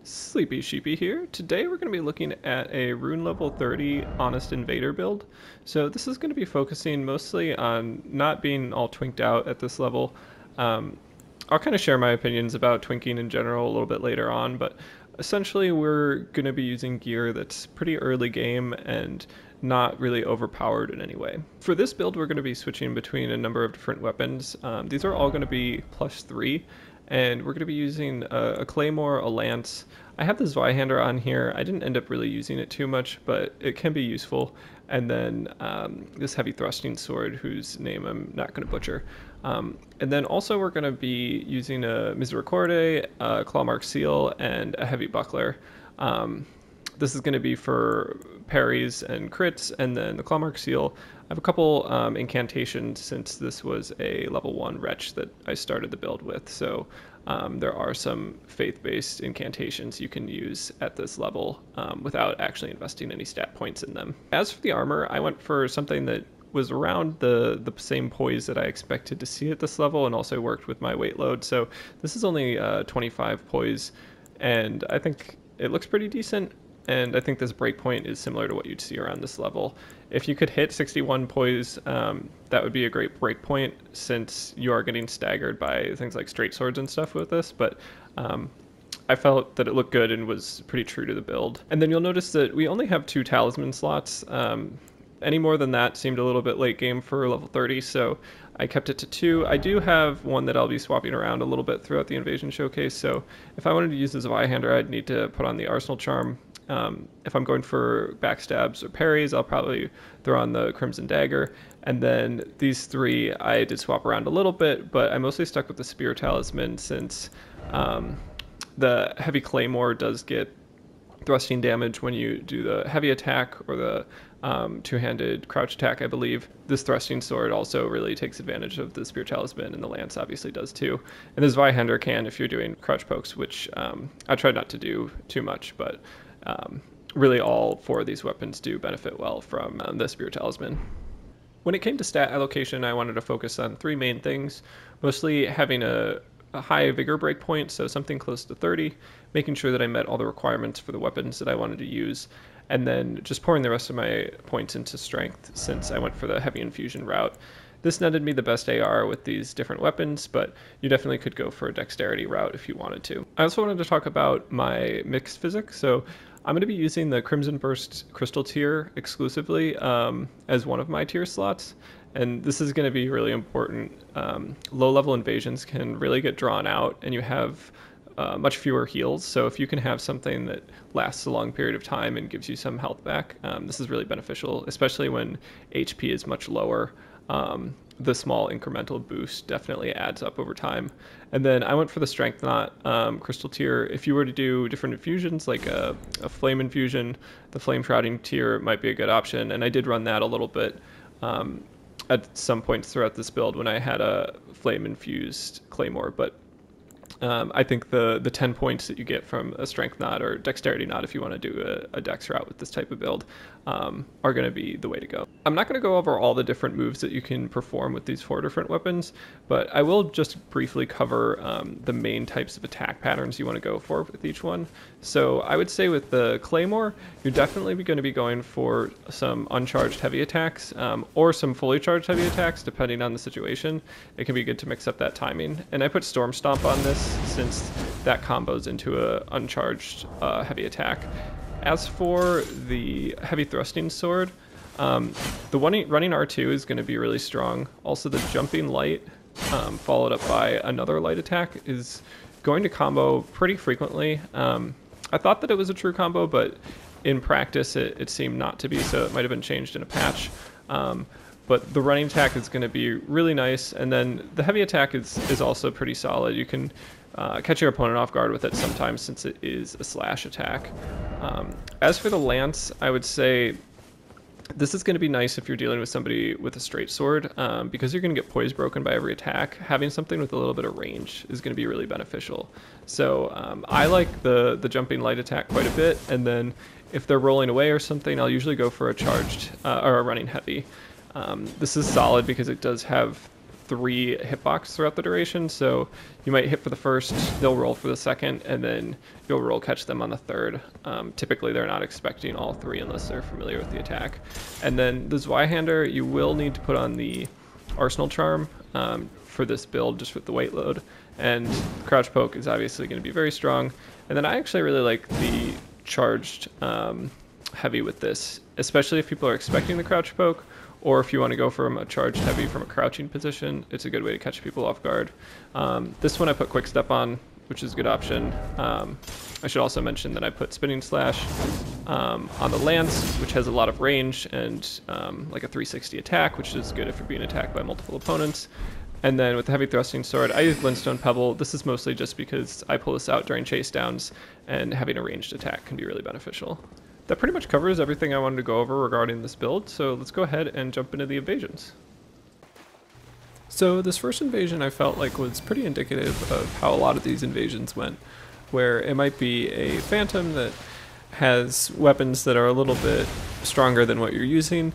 Sleepy Sheepy here. Today we're going to be looking at a Rune Level 30 Honest Invader build. So this is going to be focusing mostly on not being all twinked out at this level. I'll kind of share my opinions about twinking in general a little bit later on, but essentially we're going to be using gear that's pretty early game and not really overpowered in any way. For this build we're going to be switching between a number of different weapons. These are all going to be +3. And we're going to be using a Claymore, a Lance. I have the Zweihander on here. I didn't end up really using it too much, but it can be useful. And then this heavy thrusting sword, whose name I'm not going to butcher. And then also we're going to be using a Misericorde, a Clawmark Seal, and a heavy buckler. This is going to be for parries and crits, and then the Clawmark Seal. I have a couple incantations since this was a level 1 wretch that I started the build with, so there are some faith-based incantations you can use at this level without actually investing any stat points in them. As for the armor, I went for something that was around the same poise that I expected to see at this level and also worked with my weight load, so this is only 25 poise, and I think it looks pretty decent. And I think this breakpoint is similar to what you'd see around this level. If you could hit 61 poise, that would be a great breakpoint since you are getting staggered by things like straight swords and stuff with this, but I felt that it looked good and was pretty true to the build. And then you'll notice that we only have 2 talisman slots. Any more than that seemed a little bit late game for level 30, so I kept it to 2. I do have one that I'll be swapping around a little bit throughout the Invasion Showcase, so if I wanted to use the Zweihander, I'd need to put on the Arsenal Charm. If I'm going for backstabs or parries, I'll probably throw on the Crimson Dagger. And then these 3, I did swap around a little bit, but I mostly stuck with the Spear Talisman since the Heavy Claymore does get thrusting damage when you do the heavy attack or the two-handed crouch attack, I believe. This thrusting sword also really takes advantage of the Spear Talisman, and the Lance obviously does too. And the Zweihander can if you're doing crouch pokes, which I tried not to do too much, but really all 4 of these weapons do benefit well from the Spear Talisman. When it came to stat allocation, I wanted to focus on 3 main things, mostly having a high vigor breakpoint, so something close to 30, making sure that I met all the requirements for the weapons that I wanted to use, and then just pouring the rest of my points into strength since I went for the heavy infusion route. This netted me the best AR with these different weapons, but you definitely could go for a dexterity route if you wanted to. I also wanted to talk about my mixed physics, so I'm going to be using the Crimson Burst Crystal tier exclusively as one of my tier slots, and this is going to be really important. Low-level invasions can really get drawn out, and you have much fewer heals, so if you can have something that lasts a long period of time and gives you some health back, this is really beneficial, especially when HP is much lower. The small incremental boost definitely adds up over time. And then I went for the Strength Knot crystal tier. If you were to do different infusions, like a flame infusion, the flame shrouding tier might be a good option. And I did run that a little bit at some points throughout this build when I had a flame infused Claymore, but I think the 10 points that you get from a Strength Knot or Dexterity Knot, if you want to do a Dex route with this type of build, are going to be the way to go. I'm not going to go over all the different moves that you can perform with these 4 different weapons, but I will just briefly cover the main types of attack patterns you want to go for with each one. So I would say with the Claymore, you're definitely going to be going for some uncharged heavy attacks or some fully charged heavy attacks, depending on the situation. It can be good to mix up that timing. And I put Storm Stomp on this since that combos into a uncharged heavy attack. As for the heavy thrusting sword, the running R2 is going to be really strong. Also the jumping light followed up by another light attack is going to combo pretty frequently. I thought that it was a true combo, but in practice it seemed not to be, so it might have been changed in a patch. But the running attack is going to be really nice, and then the heavy attack is also pretty solid. You can catch your opponent off guard with it sometimes since it is a slash attack. As for the Lance, I would say this is going to be nice if you're dealing with somebody with a straight sword, because you're going to get poise broken by every attack. Having something with a little bit of range is going to be really beneficial. So I like the jumping light attack quite a bit, and then if they're rolling away or something, I'll usually go for a charged or a running heavy. This is solid because it does have 3 hitbox throughout the duration, so you might hit for the first, they'll roll for the second, and then you'll roll catch them on the third. Typically they're not expecting all 3 unless they're familiar with the attack. And then the Zweihander, you will need to put on the Arsenal Charm for this build, just with the weight load, and Crouch Poke is obviously going to be very strong. And then I actually really like the charged heavy with this, especially if people are expecting the Crouch Poke, or if you want to go from a charged heavy from a crouching position. It's a good way to catch people off guard. This one I put Quick Step on, which is a good option. I should also mention that I put Spinning Slash on the Lance, which has a lot of range and like a 360 attack, which is good if you're being attacked by multiple opponents. And then with the Heavy Thrusting Sword, I use Glintstone Pebble. This is mostly just because I pull this out during chase downs, and having a ranged attack can be really beneficial. That pretty much covers everything I wanted to go over regarding this build, so let's go ahead and jump into the invasions. So this first invasion I felt like was pretty indicative of how a lot of these invasions went, where it might be a Phantom that has weapons that are a little bit stronger than what you're using,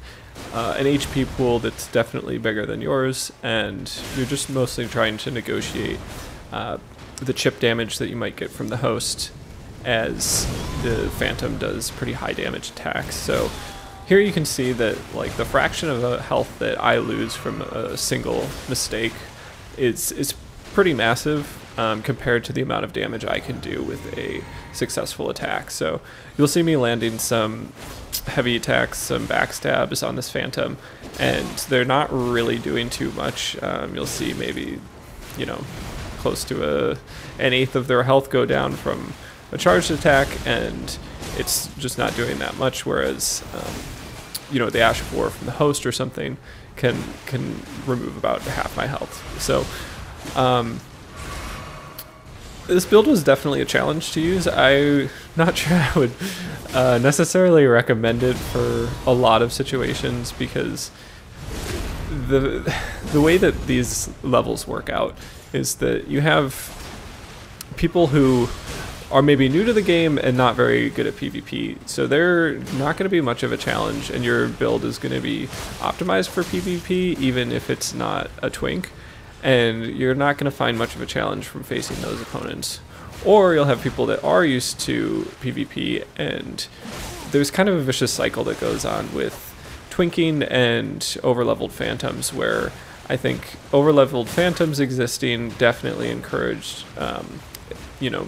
an HP pool that's definitely bigger than yours, and you're just mostly trying to negotiate the chip damage that you might get from the host, as the Phantom does pretty high damage attacks. So here you can see that like the fraction of health that I lose from a single mistake is pretty massive compared to the amount of damage I can do with a successful attack. So you'll see me landing some heavy attacks, some backstabs on this Phantom, and they're not really doing too much. You'll see maybe, you know, close to an eighth of their health go down from a charged attack, and it's just not doing that much, whereas you know, the Ash of War from the host or something can remove about half my health. So this build was definitely a challenge to use. I'm not sure I would necessarily recommend it for a lot of situations, because the way that these levels work out is that you have people who are maybe new to the game and not very good at PvP, so they're not going to be much of a challenge, and your build is going to be optimized for PvP even if it's not a Twink, and you're not going to find much of a challenge from facing those opponents. Or you'll have people that are used to PvP, and there's kind of a vicious cycle that goes on with twinking and overleveled Phantoms, where I think overleveled Phantoms existing definitely encouraged you know,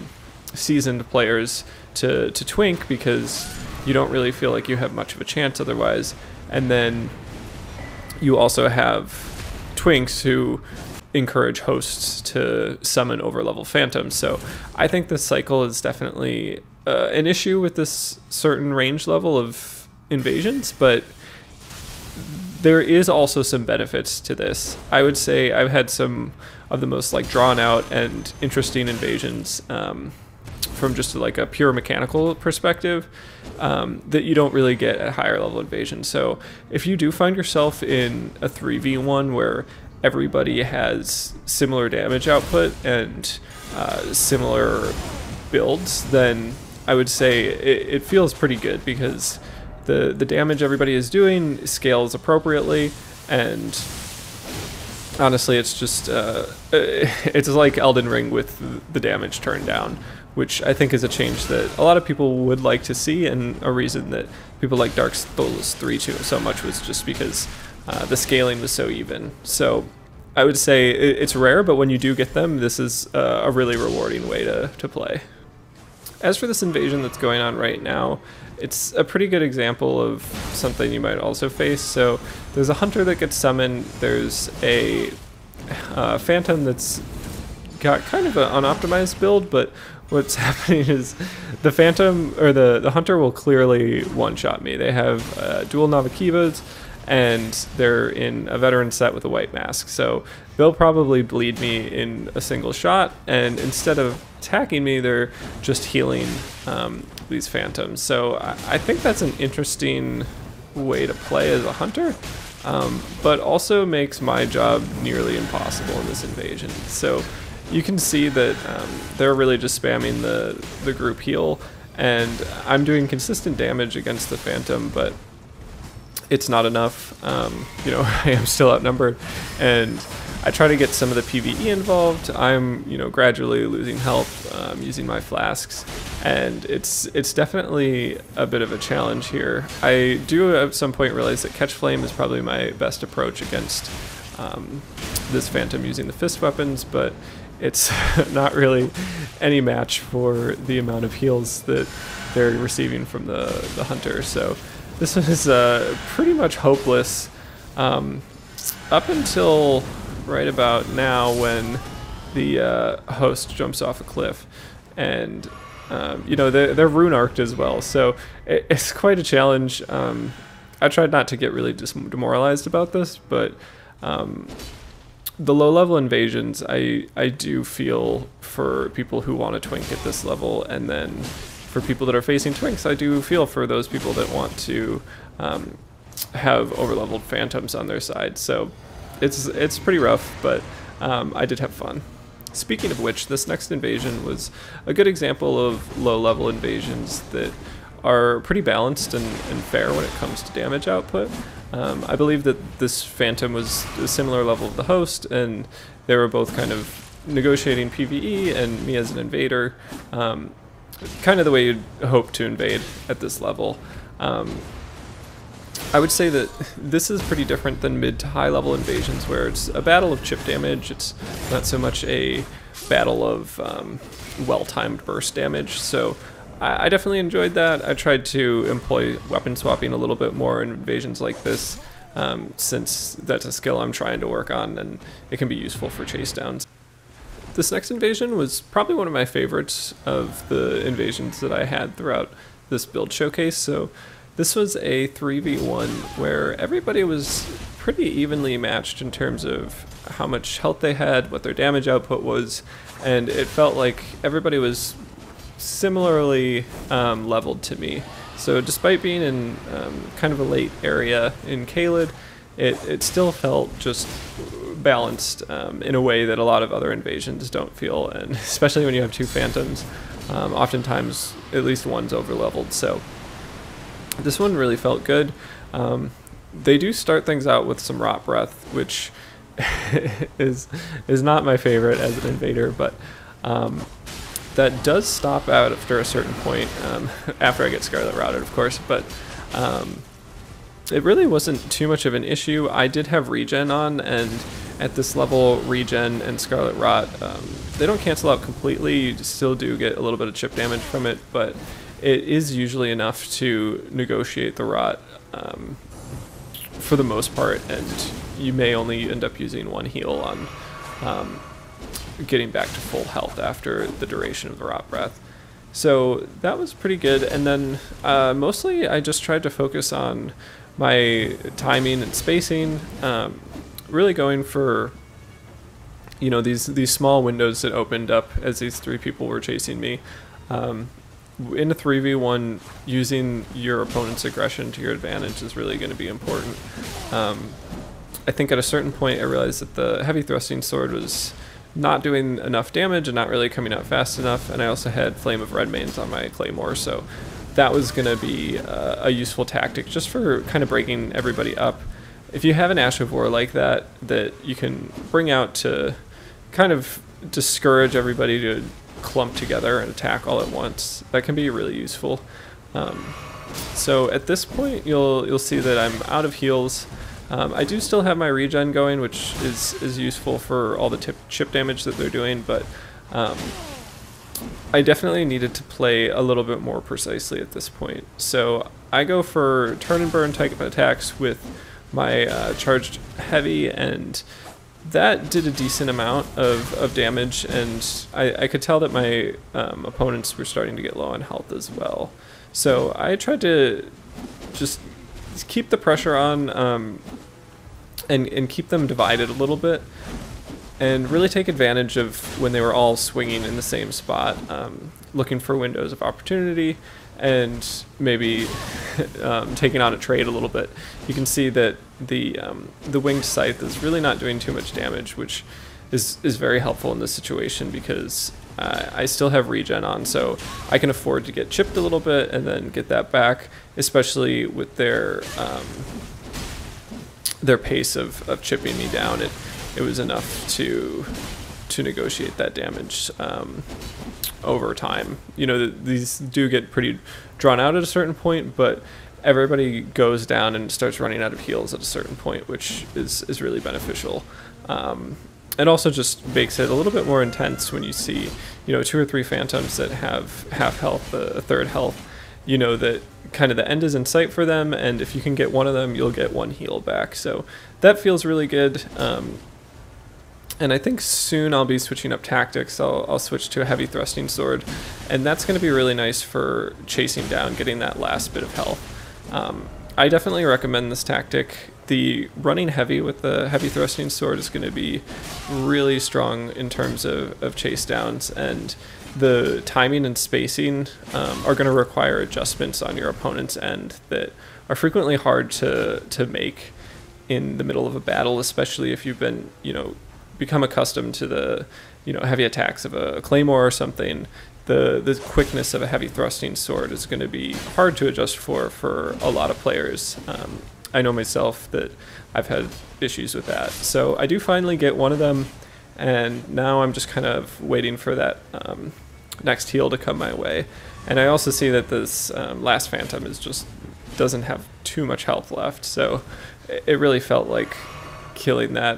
seasoned players to twink, because you don't really feel like you have much of a chance otherwise. And then you also have twinks who encourage hosts to summon overlevel Phantoms. So I think this cycle is definitely an issue with this certain range level of invasions, but there is also some benefits to this. I would say I've had some of the most like drawn out and interesting invasions from just like a pure mechanical perspective that you don't really get at higher level invasions. So if you do find yourself in a 3v1 where everybody has similar damage output and similar builds, then I would say it feels pretty good, because the damage everybody is doing scales appropriately, and honestly it's just it's like Elden Ring with the damage turned down, which I think is a change that a lot of people would like to see, and a reason that people like Dark Souls 3 too so much was just because the scaling was so even. So I would say it's rare, but when you do get them, this is a really rewarding way to play. As for this invasion that's going on right now, it's a pretty good example of something you might also face. So there's a hunter that gets summoned, there's a Phantom that's got kind of an unoptimized build, but what's happening is the Phantom, or the hunter, will clearly one-shot me. They have dual Navakivas, and they're in a veteran set with a white mask, so they'll probably bleed me in a single shot, and instead of attacking me, they're just healing these Phantoms. So I think that's an interesting way to play as a hunter, but also makes my job nearly impossible in this invasion. So you can see that they're really just spamming the group heal, and I'm doing consistent damage against the Phantom, but it's not enough. You know, I am still outnumbered, and I try to get some of the PvE involved. I'm, you know, gradually losing health using my flasks, and it's definitely a bit of a challenge here. I do at some point realize that Catch Flame is probably my best approach against this Phantom using the fist weapons, but it's not really any match for the amount of heals that they're receiving from the hunter. So this is pretty much hopeless up until right about now, when the host jumps off a cliff, and you know, they're rune arced as well, so it's quite a challenge. I tried not to get really demoralized about this, but the low level invasions, I do feel for people who want a Twink at this level, and then for people that are facing Twinks, I do feel for those people that want to have overleveled Phantoms on their side. So it's pretty rough, but I did have fun. Speaking of which, this next invasion was a good example of low level invasions that are pretty balanced and fair when it comes to damage output. I believe that this Phantom was a similar level of the host, and they were both kind of negotiating PvE, and me as an invader, kind of the way you'd hope to invade at this level. I would say that this is pretty different than mid to high level invasions, where it's a battle of chip damage. It's not so much a battle of well-timed burst damage. So I definitely enjoyed that. I tried to employ weapon swapping a little bit more in invasions like this, since that's a skill I'm trying to work on, and it can be useful for chase downs. This next invasion was probably one of my favorites of the invasions that I had throughout this build showcase. So this was a 3v1 where everybody was pretty evenly matched in terms of how much health they had, what their damage output was, and it felt like everybody was similarly leveled to me. So despite being in kind of a late area in Caelid, it still felt just balanced in a way that a lot of other invasions don't feel, and especially when you have two Phantoms, oftentimes at least one's overleveled. So this one really felt good. They do start things out with some Rot Breath, which is not my favorite as an invader, but that does stop out after a certain point, after I get Scarlet Routed, of course, but it really wasn't too much of an issue. I did have regen on, and at this level, regen and Scarlet Rot, they don't cancel out completely. You still do get a little bit of chip damage from it, but it is usually enough to negotiate the Rot for the most part, and you may only end up using one heal on getting back to full health after the duration of the Rot Breath. So that was pretty good, and then mostly I just tried to focus on my timing and spacing, really going for, you know, these small windows that opened up as these three people were chasing me. In a 3v1, using your opponent's aggression to your advantage is really going to be important. I think at a certain point I realized that the heavy thrusting sword was not doing enough damage and not really coming out fast enough, and I also had Flame of Redmanes on my Claymore, so that was going to be a useful tactic just for kind of breaking everybody up. If you have an Ash of War like that you can bring out to kind of discourage everybody to clump together and attack all at once, that can be really useful. So at this point you'll see that I'm out of heals. I do still have my regen going, which is useful for all the chip damage that they're doing, but I definitely needed to play a little bit more precisely at this point. So I go for turn and burn type attacks with my charged heavy, and that did a decent amount of damage, and I could tell that my opponents were starting to get low on health as well. So I tried to just keep the pressure on and keep them divided a little bit, and really take advantage of when they were all swinging in the same spot, looking for windows of opportunity, and maybe taking on a trade a little bit. You can see that the winged scythe is really not doing too much damage, which is very helpful in this situation because I still have regen on, so I can afford to get chipped a little bit and then get that back, especially with their pace of chipping me down. it was enough to negotiate that damage over time. You know, these do get pretty drawn out at a certain point, but everybody goes down and starts running out of heals at a certain point, which is really beneficial. And also just makes it a little bit more intense when you see, you know, 2 or 3 phantoms that have half health, a third health. You know that kind of the end is in sight for them, and if you can get one of them, you'll get 1 heal back. So that feels really good. And I think soon I'll be switching up tactics. I'll switch to a heavy thrusting sword, and that's going to be really nice for chasing down, getting that last bit of health. I definitely recommend this tactic. The running heavy with the heavy thrusting sword is going to be really strong in terms of chase downs, and the timing and spacing are going to require adjustments on your opponent's end that are frequently hard to make in the middle of a battle, especially if you've been, you know, become accustomed to the, you know, heavy attacks of a Claymore or something. The quickness of a heavy thrusting sword is going to be hard to adjust for a lot of players. I know myself that I've had issues with that. So I do finally get one of them, and now I'm just kind of waiting for that next heal to come my way. And I also see that this last phantom is just doesn't have too much health left, so it really felt like killing that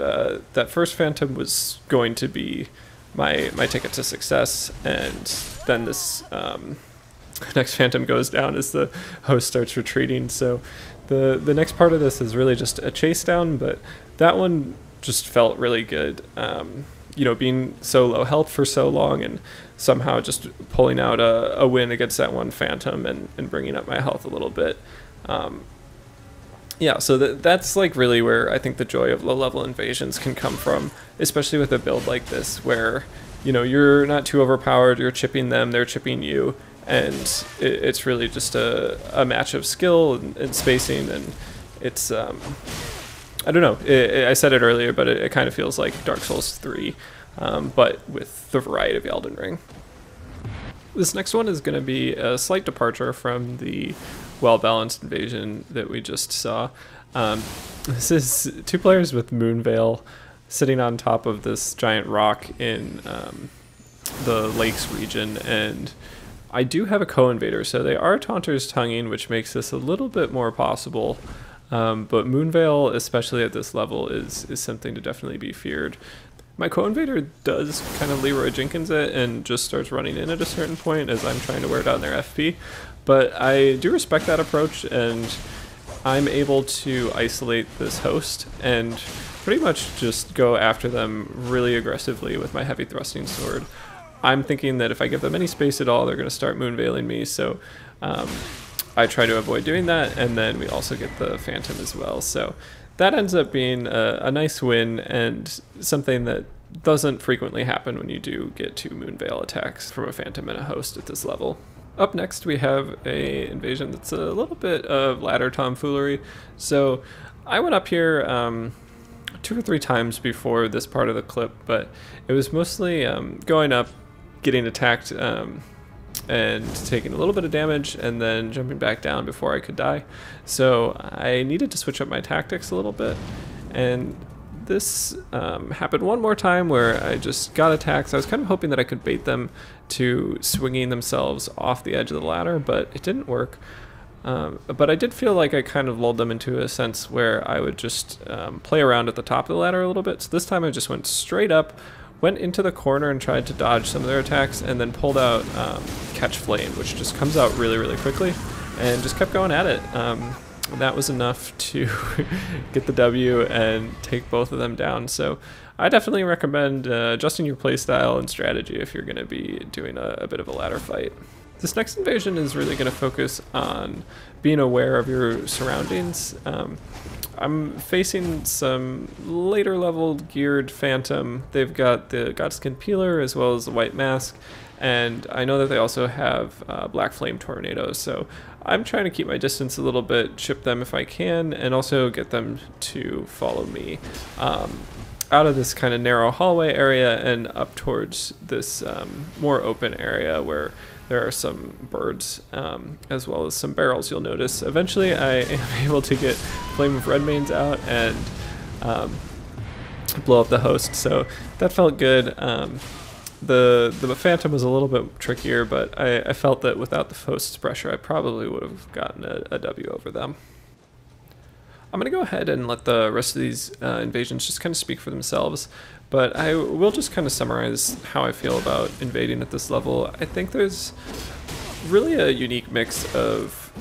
that first phantom was going to be my ticket to success. And then this next phantom goes down as the host starts retreating. So the next part of this is really just a chase down, but that one just felt really good. You know, being so low health for so long and somehow just pulling out a win against that one phantom and bringing up my health a little bit. Yeah, so that's like really where I think the joy of low-level invasions can come from, especially with a build like this where, you know, you're not too overpowered, you're chipping them, they're chipping you, and it's really just a match of skill and spacing, and it's, I don't know, I said it earlier, but it kind of feels like Dark Souls 3, but with the variety of Elden Ring. This next one is going to be a slight departure from the well-balanced invasion that we just saw. This is 2 players with Moonveil sitting on top of this giant rock in the lakes region, and I do have a co-invader, so they are Taunter's Tonguing, which makes this a little bit more possible, but Moonveil, especially at this level, is something to definitely be feared. My co-invader does kind of Leroy Jenkins it and just starts running in at a certain point as I'm trying to wear down their FP. But I do respect that approach, and I'm able to isolate this host and pretty much just go after them really aggressively with my heavy thrusting sword. I'm thinking that if I give them any space at all, they're going to start moonveiling me, so I try to avoid doing that, and then we also get the phantom as well. So that ends up being a nice win, and something that doesn't frequently happen when you do get 2 Moonveil attacks from a phantom and a host at this level. Up next we have a invasion that's a little bit of ladder tomfoolery. So I went up here 2 or 3 times before this part of the clip, but it was mostly going up, getting attacked, and taking a little bit of damage and then jumping back down before I could die. So I needed to switch up my tactics a little bit, and this happened one more time where I just got attacked. So I was kind of hoping that I could bait them to swinging themselves off the edge of the ladder, but it didn't work. But I did feel like I kind of lulled them into a sense where I would just play around at the top of the ladder a little bit. So this time I just went straight up, went into the corner and tried to dodge some of their attacks, and then pulled out Catch Flame, which just comes out really, really quickly, and just kept going at it. That was enough to get the W and take both of them down. So I definitely recommend adjusting your playstyle and strategy if you're going to be doing a bit of a ladder fight. This next invasion is really going to focus on being aware of your surroundings. I'm facing some later level geared phantom. They've got the Godskin Peeler as well as the White Mask, and I know that they also have Black Flame Tornado, so I'm trying to keep my distance a little bit, chip them if I can, and also get them to follow me out of this kind of narrow hallway area and up towards this more open area where there are some birds, as well as some barrels, you'll notice. Eventually I am able to get Flame of Redmanes out and blow up the host, so that felt good. The Phantom was a little bit trickier, but I felt that without the host's pressure, I probably would have gotten a W over them. I'm going to go ahead and let the rest of these invasions just kind of speak for themselves, but I will just kind of summarize how I feel about invading at this level. I think there's really a unique mix of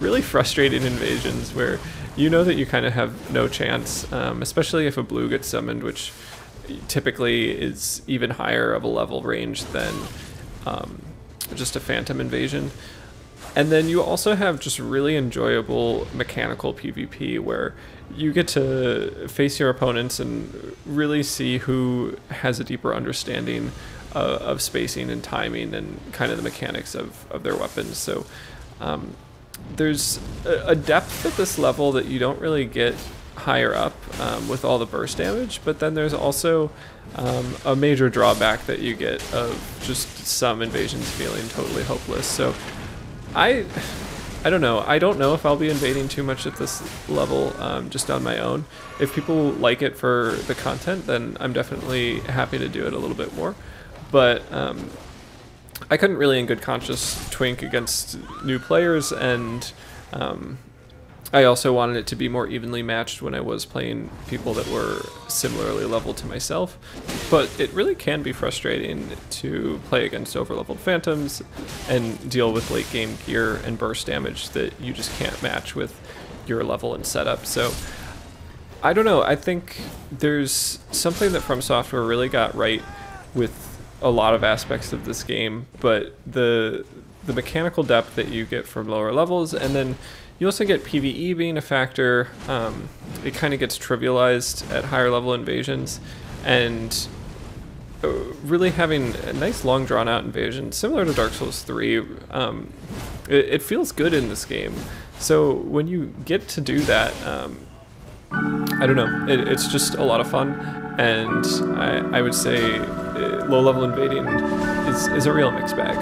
really frustrating invasions where you know that you kind of have no chance, especially if a blue gets summoned, which typically is even higher of a level range than just a Phantom invasion. And then you also have just really enjoyable mechanical PvP where you get to face your opponents and really see who has a deeper understanding of spacing and timing and kind of the mechanics of their weapons. So there's a depth at this level that you don't really get higher up with all the burst damage, but then there's also a major drawback that you get of just some invasions feeling totally hopeless. So I don't know. I don't know if I'll be invading too much at this level just on my own. If people like it for the content, then I'm definitely happy to do it a little bit more. But I couldn't really in good conscience Twink against new players, and I also wanted it to be more evenly matched when I was playing people that were similarly leveled to myself. But it really can be frustrating to play against overleveled Phantoms and deal with late game gear and burst damage that you just can't match with your level and setup. So I don't know, I think there's something that From Software really got right with a lot of aspects of this game, but the mechanical depth that you get from lower levels, and then you also get PvE being a factor. It kind of gets trivialized at higher level invasions, and really having a nice long drawn out invasion similar to Dark Souls 3, it feels good in this game. So when you get to do that, I don't know, it's just a lot of fun, and I would say low level invading is a real mixed bag.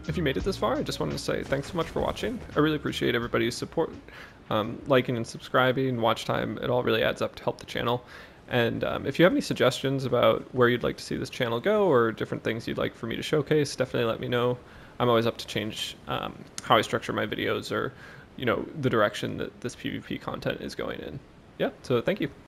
If you made it this far, I just wanted to say thanks so much for watching. I really appreciate everybody's support, liking and subscribing, watch time. It all really adds up to help the channel. And if you have any suggestions about where you'd like to see this channel go or different things you'd like for me to showcase, definitely let me know. I'm always up to change how I structure my videos or, the direction that this PvP content is going in. Yeah, so thank you.